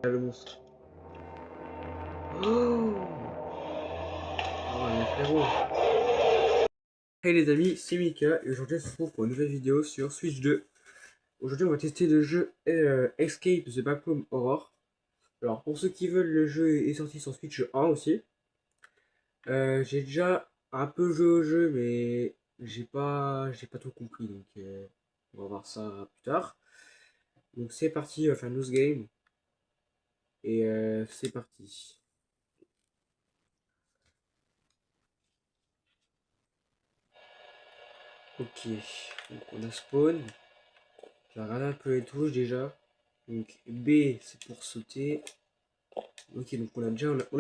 Le monstre. Oh, mais frérot. Hey les amis, c'est Mika et aujourd'hui on se retrouve pour une nouvelle vidéo sur Switch 2. Aujourd'hui on va tester le jeu Escape the Backrooms Horror. Alors pour ceux qui veulent, le jeu est sorti sur Switch 1 aussi. J'ai déjà un peu joué au jeu mais j'ai pas tout compris, donc on va voir ça plus tard. Donc c'est parti, on va faire Loose Game et c'est parti. Ok, donc on a spawn. J'ai regardé un peu les touches déjà. Donc B c'est pour sauter. Ok, donc on a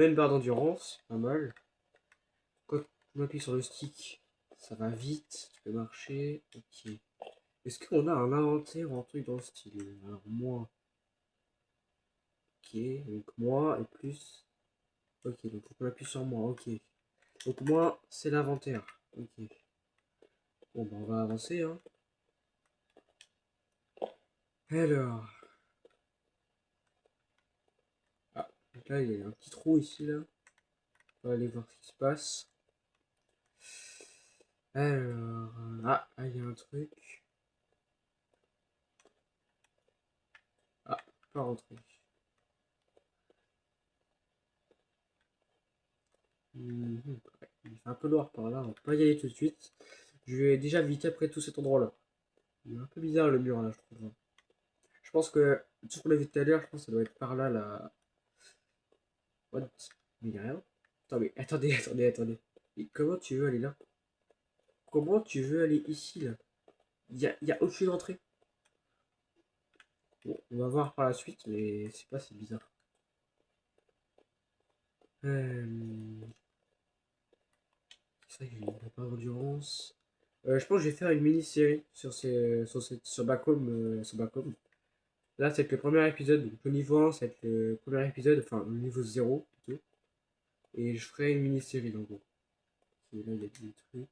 une barre d'endurance, pas mal. Quand on appuie sur le stick, ça va vite, tu peux marcher. Ok. Est-ce qu'on a un inventaire ou un truc dans le style? Alors moins. Ok, donc moins et plus. Ok, donc faut qu'on appuie sur moins, ok. Donc moins c'est l'inventaire. Ok. Bon bah on va avancer hein. Alors. Ah, donc là il y a un petit trou ici là. On va aller voir ce qui se passe. Alors. Ah, il y a un truc. Ah, pas rentrer. Mhm. Ouais, il fait un peu noir par là, on va pas y aller tout de suite. Je vais déjà vite après tout cet endroit-là. Il est un peu bizarre le mur là, je trouve. Je pense que, tout ce qu'on a vu tout à l'heure, je pense que ça doit être par là, là. What? Mais il y a rien. Attends, mais attendez, attendez. Et comment tu veux aller là? Comment tu veux aller ici là? Il y a aucune entrée. Bon, on va voir par la suite, mais c'est pas, c'est bizarre. C'est vrai que j'ai pas d'endurance. Je pense que je vais faire une mini-série sur Backrooms, sur Backrooms. Là, c'est le premier épisode, donc le niveau 1, c'est le premier épisode, enfin le niveau 0 plutôt. Et je ferai une mini-série en gros. Et là, il y a des trucs.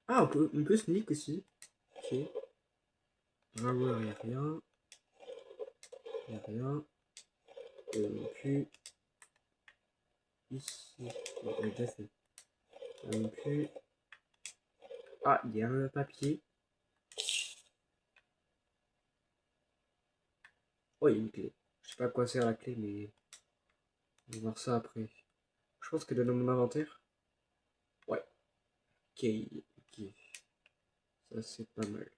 Ah, on peut sneak aussi. Ok. Bravo, il n'y a rien. Il n'y a rien. Non plus. Ici. Bon, on l'a déjà fait. Là non plus. Ah, il y a un papier. Oh, il y a une clé. Je sais pas à quoi sert la clé, mais on va voir ça après. Je pense que dans mon inventaire. Ouais. Ok. Ok. Ça, c'est pas mal.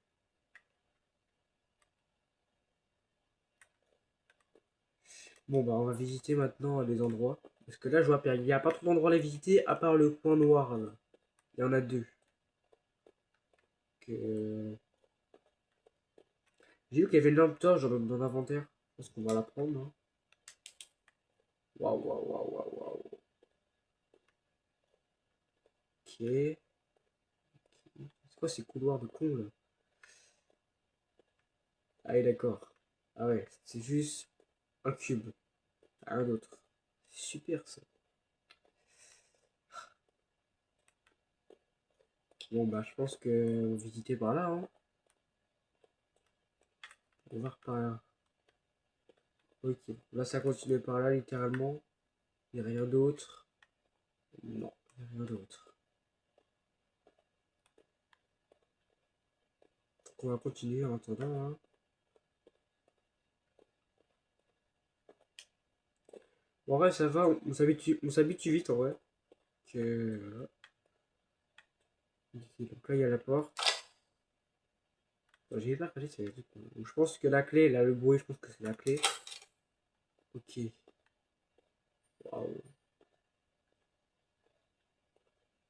Bon, bah, on va visiter maintenant les endroits. Parce que là, je vois qu'il n'y a pas trop d'endroits à les visiter à part le coin noir là. Il y en a deux. J'ai vu qu'il y avait une lampe torche dans l'inventaire. Je pense qu'on va la prendre. Hein. Waouh, waouh, waouh, waouh, waouh. Ok. C'est quoi ces couloirs de con là? Ah, oui, d'accord. Ah ouais, c'est juste un cube. Rien d'autre. C'est super ça. Bon, bah, je pense que on va visiter par là. Hein. On va voir par là. Ok. Là, ça continue par là, littéralement. Il n'y a rien d'autre. Non, il n'y a rien d'autre. Donc, on va continuer en attendant. Hein. Bon, en vrai, ça va. On s'habitue vite en vrai. Voilà. Donc là, il y a la porte. J'ai pas regardé, c'est je pense que la clé, là, le bruit, je pense que c'est la clé. Ok. Waouh.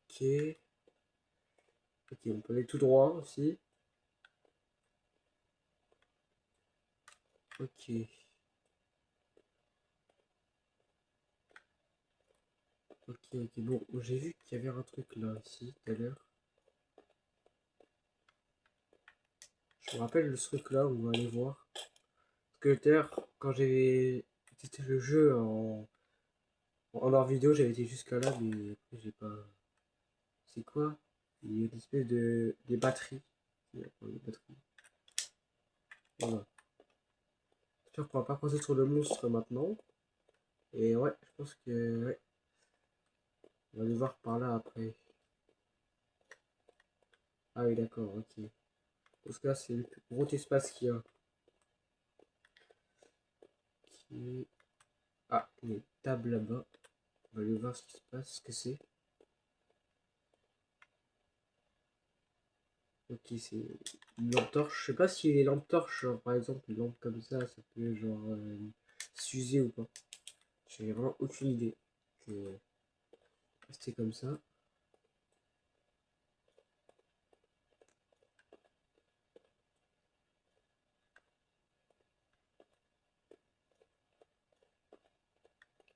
Ok. Ok, on peut aller tout droit aussi. Ok. Ok, ok. Bon, j'ai vu qu'il y avait un truc là, ici, tout à l'heure. Je me rappelle le truc là où on va aller voir. Parce que tout à l'heure, quand j'ai testé le jeu en hors vidéo, j'avais été jusqu'à là, mais après, j'ai pas. C'est quoi? Il y a une espèce de. Des batteries. Il y a pas de batterie. Voilà. J'espère qu'on va pas passer sur le monstre maintenant. Et ouais, je pense que ouais. On va aller voir par là après. Ah oui, d'accord, ok. Parce que là, c'est le plus gros espace qu'il y a. Ok. Ah, il y a une table là-bas. On va aller voir ce qui se passe, ce que c'est. Ok, c'est une lampe torche. Je sais pas si les lampes torches, genre, par exemple, une lampe comme ça peut genre s'user ou pas. J'ai vraiment aucune idée. Je vais rester comme ça.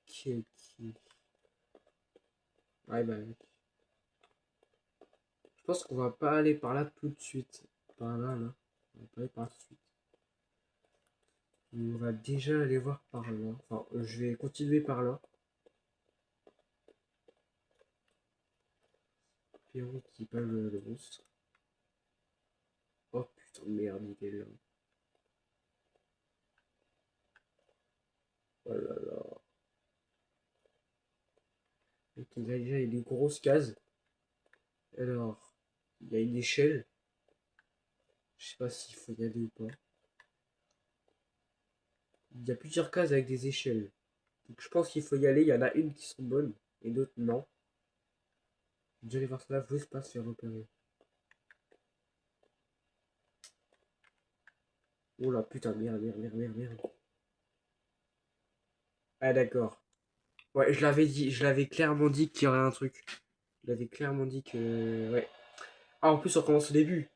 Ok, ok. Ouais, bah oui. Je pense qu'on va pas aller par là tout de suite. Par là, là. On va pas aller par là tout de suite. On va déjà aller voir par là. Enfin, je vais continuer par là. Pierrot qui bat le monstre. Oh putain de merde, il est là. Oh là là. Ok, là déjà il y a des grosses cases. Alors, il y a une échelle. Je sais pas s'il faut y aller ou pas. Il y a plusieurs cases avec des échelles. Donc je pense qu'il faut y aller. Il y en a une qui sont bonnes et d'autres non. Je vais déjà aller voir cela. Vous pas se faire repérer. Oh là putain, merde, merde, merde, merde, merde. Ah d'accord. Ouais, je l'avais dit, je l'avais clairement dit qu'il y aurait un truc. Je l'avais clairement dit que... Ouais. Ah, en plus, on commence au début.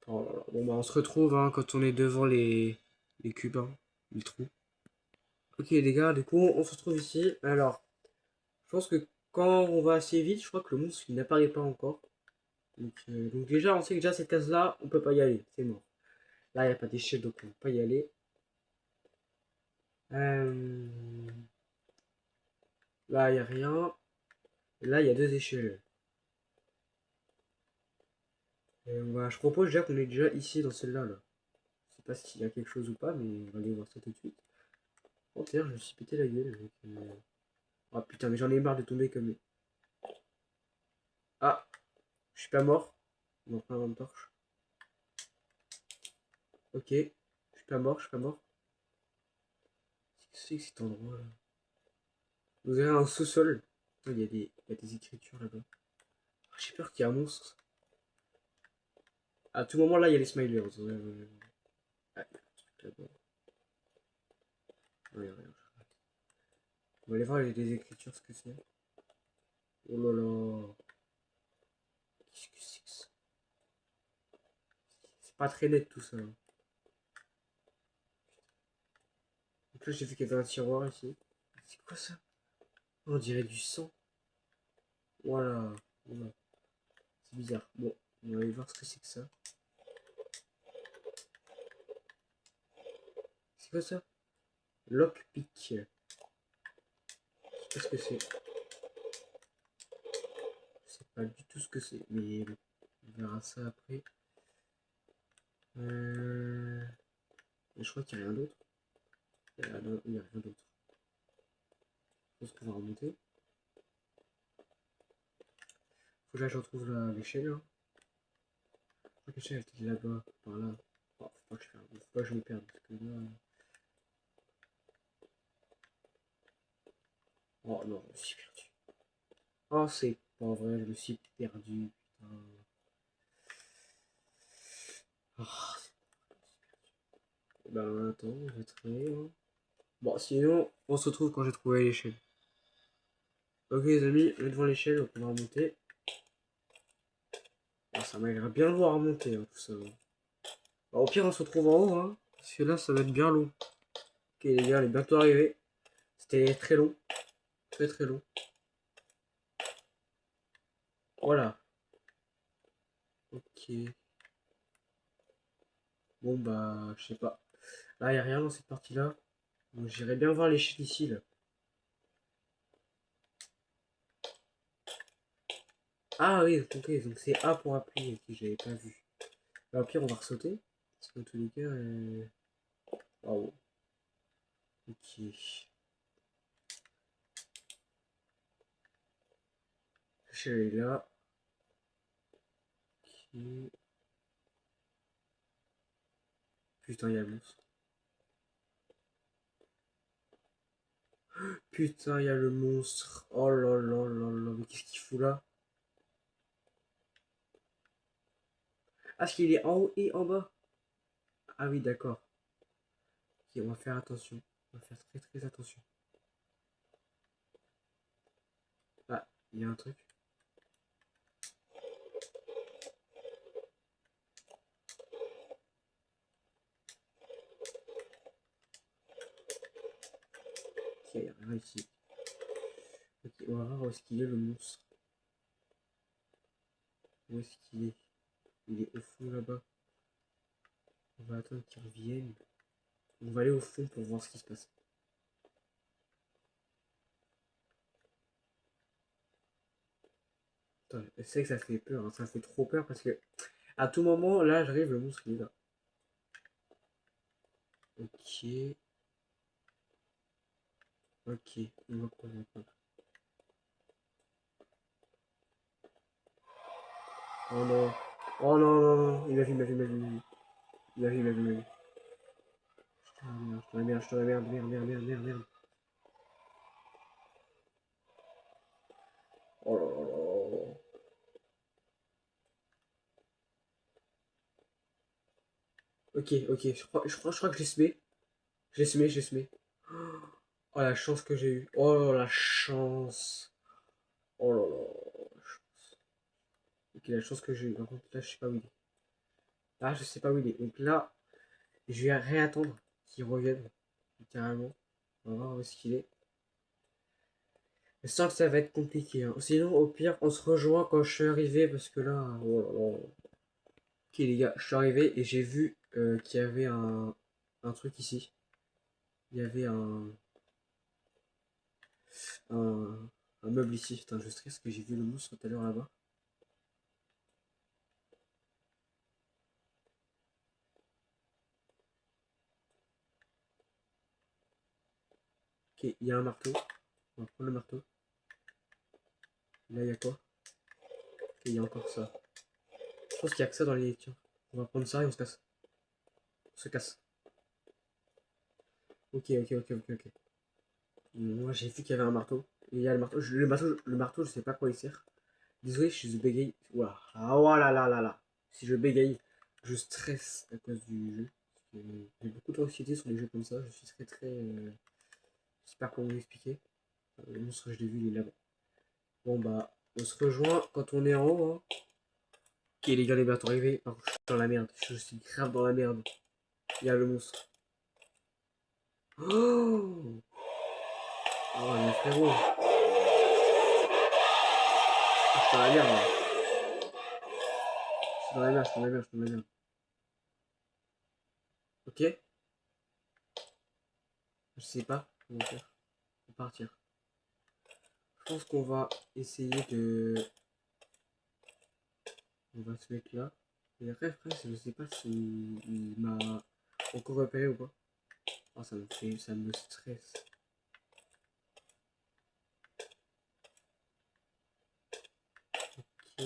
Oh là là. Bon, bah, on se retrouve hein, quand on est devant les cubes, hein, les trous. Ok, les gars, du coup, on se retrouve ici. Alors, je pense que quand on va assez vite, je crois que le monstre il n'apparaît pas encore. Donc déjà, on sait que déjà cette case-là, on peut pas y aller. C'est mort. Là, il n'y a pas d'échelle, donc on peut pas y aller. Euh, Là, il n'y a rien. Et là, il y a deux échelles. Je propose déjà qu'on est déjà ici dans celle-là. Là. Je sais pas s'il y a quelque chose ou pas, mais on va aller voir ça tout de suite. Oh, d'ailleurs, je me suis pété la gueule avec. Ah putain, mais j'en ai marre de tomber comme. Ah, je suis pas mort. On en prend une torche. Ok, je suis pas mort, je suis pas mort. Qu'est-ce que c'est que cet endroit là? Vous avez un sous-sol. Il y a des écritures là-bas. Ah, j'ai peur qu'il y ait un monstre. À tout moment là, il y a les smilers. Ouais, ouais, ouais. Ah, il y a un truc là-bas. Ouais, rien. On va aller voir les écritures, ce que c'est. Oh là là. Qu'est-ce que c'est que ça? C'est pas très net tout ça. Hein. Donc là, j'ai vu qu'il y avait un tiroir ici. C'est quoi ça? On dirait du sang. Voilà. Voilà. C'est bizarre. Bon, on va aller voir ce que c'est que ça. C'est quoi ça? Lockpick. Qu'est-ce que c'est? Je sais pas du tout ce que c'est, mais bon, on verra ça après. Je crois qu'il n'y a rien d'autre. Il n'y a rien d'autre. Je pense qu'on va remonter. Faut que là je retrouve l'échelle. Hein. Je crois que l'échelle était là-bas, par là. Oh, faut pas que je me perde. Parce que là... Oh non, je me suis perdu. Oh, c'est pas vrai, je me suis perdu. Putain. Oh, ben attends, je vais trouver. Hein. Bon, sinon, on se retrouve quand j'ai trouvé l'échelle. Ok les amis, on est devant l'échelle, donc on va remonter. Oh, ça m'aiderait bien loin à remonter, hein, tout ça. Bah, au pire, on se retrouve en haut, hein, parce que là, ça va être bien long. Ok les gars, on est bientôt arrivé. C'était très long, très très long. Voilà. Ok. Bon bah, je sais pas. Là, il a rien dans cette partie-là. Donc j'irai bien voir l'échelle ici, là. Ah oui, ok, donc c'est A pour appuyer, ok, j'avais pas vu. Bah, au pire, on va ressauter. Parce que dans tous les cas. Waouh. Ok. Je est là. Ok. Putain, il y a le monstre. Putain, il y a le monstre. Oh là là là là. Mais qu'est-ce qu'il fout là? Ah, parce qu'il est en haut et en bas. Ah oui, d'accord. Ok, on va faire attention. On va faire très très attention. Ah, il y a un truc. Ok, il y a rien ici. Ok, on va voir où est-ce qu'il est le monstre. Où est-ce qu'il est? Il est au fond là-bas. On va attendre qu'il revienne. On va aller au fond pour voir ce qui se passe. Putain, je sais que ça fait peur, hein. Ça fait trop peur parce que à tout moment, là, j'arrive, le monstre il est là. Ok. Ok, on va prendre, on va prendre. Oh non. Oh non, non, non. Il m'a vu, il m'a vu, il m'a vu. Il m'a vu, il m'a vu, il m'a vu. Je te la merde, je te la merde, merde, merde, merde, merde, merde. Oh là là là là. Ok, ok, je crois que je l'ai semé. Je l'ai semé, je l'ai semé. Oh la chance que j'ai eue. Oh la chance. Oh là là. La chance. Ok, la chance que j'ai eue. Par contre, là, je sais pas où il est. Là, je sais pas où il est. Donc là, je vais réattendre qu'il revienne. Littéralement. On va voir où est-ce qu'il est. Je sens que ça va être compliqué, hein. Sinon, au pire, on se rejoint quand je suis arrivé. Parce que là. Oh là là. Ok, les gars, je suis arrivé et j'ai vu qu'il y avait un truc ici. Il y avait un, un meuble ici. Putain, je stresse que j'ai vu le monstre tout à l'heure là-bas. Ok, il y a un marteau. On va prendre le marteau. Là, il y a quoi? Ok, il y a encore ça. Je pense qu'il y a que ça dans les. Tiens, on va prendre ça et on se casse. On se casse. Ok, ok, ok, ok, ok. Moi, j'ai vu qu'il y avait un marteau. Et il y a le marteau. Le marteau, je sais pas à quoi il sert. Désolé, je bégaye. Ouah. Ah, oh là là là là. Si je bégaye, je stresse à cause du jeu. Parce que j'ai beaucoup d'anxiété sur les jeux comme ça. Je suis très très. Je sais pas comment vous expliquer. Le monstre, je l'ai vu, il est là-bas. Bon bah, on se rejoint quand on est en haut, hein. Ok les gars, les bientôt arrivés. Par contre, je suis dans la merde. Je suis grave dans la merde. Il y a le monstre. Oh, oh mais frérot. Je suis dans la merde là. Je suis dans la merde, je suis dans la merde, je suis dans la merde. Ok. Je sais pas comment faire. On va partir. Je pense qu'on va essayer de. On va se mettre là. Et après, frère, je sais pas si il m'a encore repéré ou pas. Oh, ça me fait. Ça me stresse. Ok.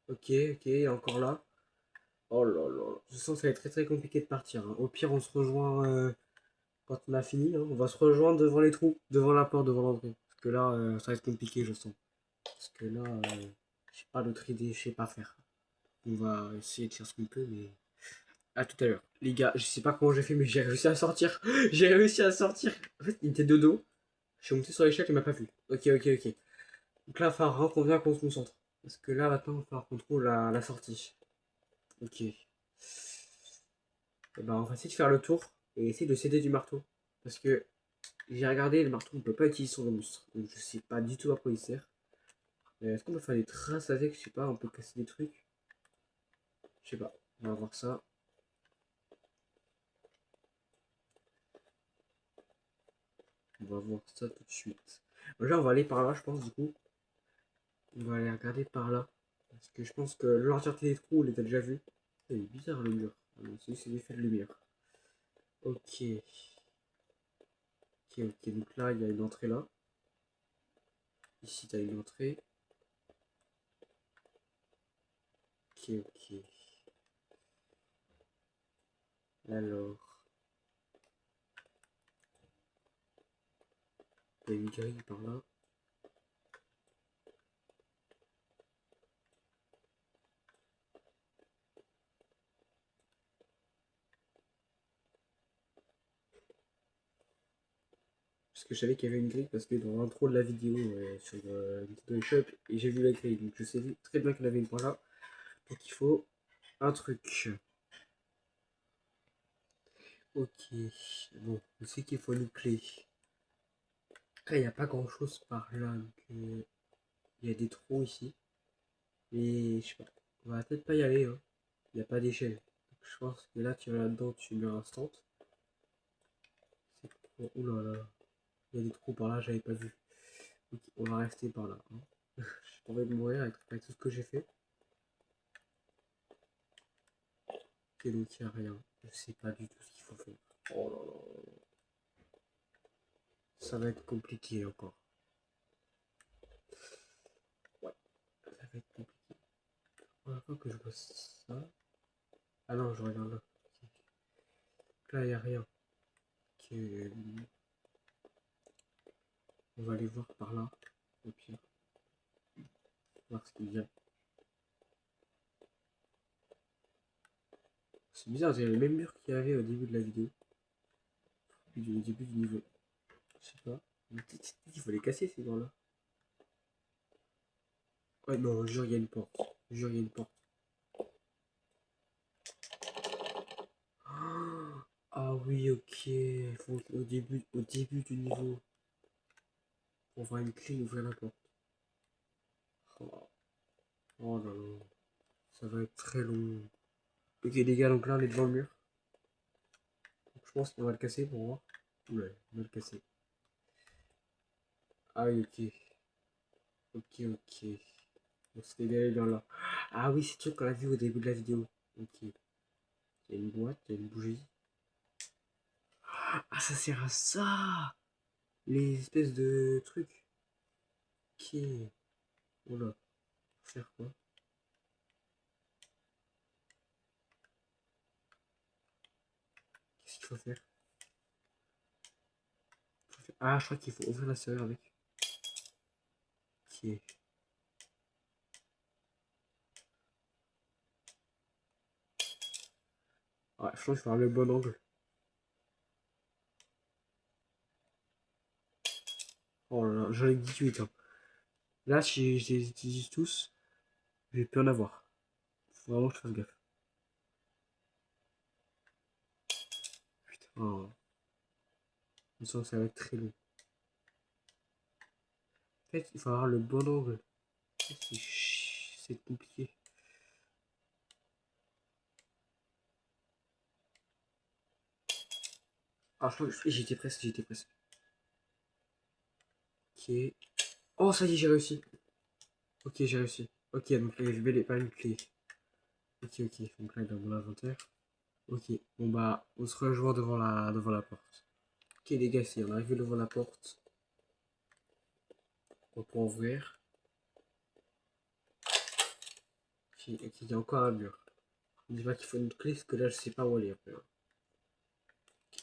Ok, ok, il est encore là. Oh là là. Je sens que ça va être très très compliqué de partir, hein. Au pire, on se rejoint quand on a fini, hein. On va se rejoindre devant les trous, devant la porte, devant l'entrée. Parce que là, ça va être compliqué, je sens. Parce que là, j'ai pas d'autre idée, je sais pas faire. On va essayer de faire ce qu'on peut, mais. À tout à l'heure. Les gars, je sais pas comment j'ai fait, mais j'ai réussi à sortir. J'ai réussi à sortir. En fait, il était de dos. Je suis monté sur l'échelle, il m'a pas vu. Ok, ok, ok. Donc là, il va falloir qu'on vient qu'on se concentre. Parce que là, maintenant, il va falloir qu'on trouve la sortie. Ok. Et ben, on va essayer de faire le tour et essayer de s'aider du marteau. Parce que j'ai regardé, le marteau, on peut pas utiliser sur le monstre. Donc je sais pas du tout à quoi il sert. Est-ce qu'on peut faire des traces avec? Je sais pas, on peut casser des trucs. Je sais pas. On va voir ça. On va voir ça tout de suite. Déjà, on va aller par là, je pense, du coup. On va aller regarder par là. Parce que je pense que l'entièreté des trous, on les a déjà vus. Il est bizarre le mur. Ah non, c'est l'effet de lumière. Ok. Ok. Donc là, il y a une entrée là. Ici, tu as une entrée. Ok. Alors, il y a une grille par là. Parce que je savais qu'il y avait une grille parce que dans l'intro de la vidéo sur Nintendo eShop, et j'ai vu la grille. Donc je sais très bien qu'il y en avait une par là. Donc il faut un truc. Ok. Bon, on sait qu'il faut une clé. Après, il n'y a pas grand chose par là. Donc, il y a des trous ici. Mais je sais pas. On va peut-être pas y aller. Hein. Il n'y a pas d'échelle. Donc, je pense que là, tu vas là-dedans, tu mets un stand. Ouh là là. Il y a des trous par là, j'avais pas vu. Ok, on va rester par là. Hein. J'ai pas envie de mourir avec tout ce que j'ai fait. Ok, donc il n'y a rien. Je sais pas du tout ce qu'il faut faire. Oh là là. Ça va être compliqué encore. Ouais, ça va être compliqué. La première fois que je vois ça. Ah non, je regarde là. Ok. Là, il n'y a rien. Ok. On va aller voir par là. Au pire. Voir ce qu'il y a. C'est bizarre, j'ai le même mur qu'il y avait au début de la vidéo. Au début du niveau. Je sais pas. Il faut les casser ces gants-là. Ouais, non, jure, il y a une porte. Jure, il y a une porte. Ah oui, ok. Il faut au début du niveau. On va une clé ouvrir la porte. Oh, oh là là. Ça va être très long. Ok, les gars, donc là, on est devant le mur. Donc, je pense qu'on va le casser pour voir. Ouais, on va le casser. Ah oui, ok. Ok. On s'était bien allé dans là. Ah oui, c'est le truc qu'on a vu au début de la vidéo. Ok. Il y a une boîte, il y a une bougie. Ah, ça sert à ça! Les espèces de trucs. Ok. Oula. Faire quoi? Qu'est-ce qu'il faut faire? Ah, je crois qu'il faut ouvrir la serrure avec. Ok. Ouais, je pense qu'il faut avoir le bon angle. Oh là là, j'en ai 18 hein. Là, si je les utilise tous, je vais plus en avoir. Faut vraiment que je fasse gaffe. Putain. Oh. Je sens que ça va être très long. En fait, il faut avoir le bon angle. C'est compliqué. Ah, je crois que j'étais presque. Ok. Oh, ça y est, j'ai réussi. Ok, j'ai réussi. Ok, donc je vais les pas une clé. Ok. Donc là, dans mon inventaire. Ok, bon bah, on se rejoint devant la porte. Ok, les gars, si on arrive devant la porte, on peut ouvrir. Ok, il y a encore un mur. On dit pas qu'il faut une clé, parce que là, je sais pas où aller après.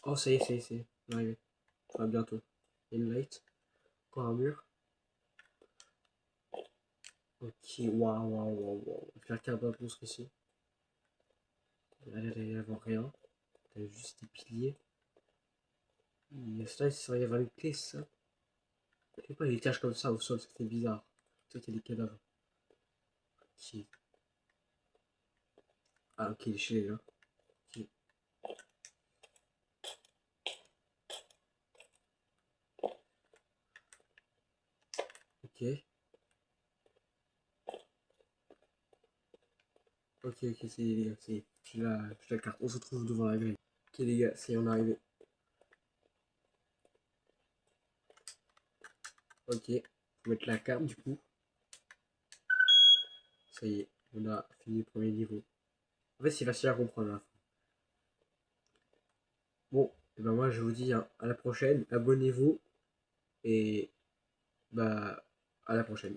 Oh, ça y est, on est arrivé. Enfin, bientôt. Il y a une light. Encore un mur. Ok, waouh. Faire qu'un pas pour ici. Là, il n'y a rien. T'as juste des piliers. Mais ça, il va y avoir une clé, ça. Je sais pas, il cache comme ça au sol, ça fait bizarre. C'est qu'il y a des cadavres. Ok. Ah, ok, il est là. Ok. Ok. Ok, c'est les gars, c'est. J'ai la carte. On se trouve devant la grille. Ok, les gars, c'est on est arrivé. Ok. Faut mettre la carte du coup. Ça y est, on a fini le premier niveau. En fait, c'est facile à comprendre à la fin. Bon, et ben moi je vous dis hein, à la prochaine, abonnez-vous et bah à la prochaine.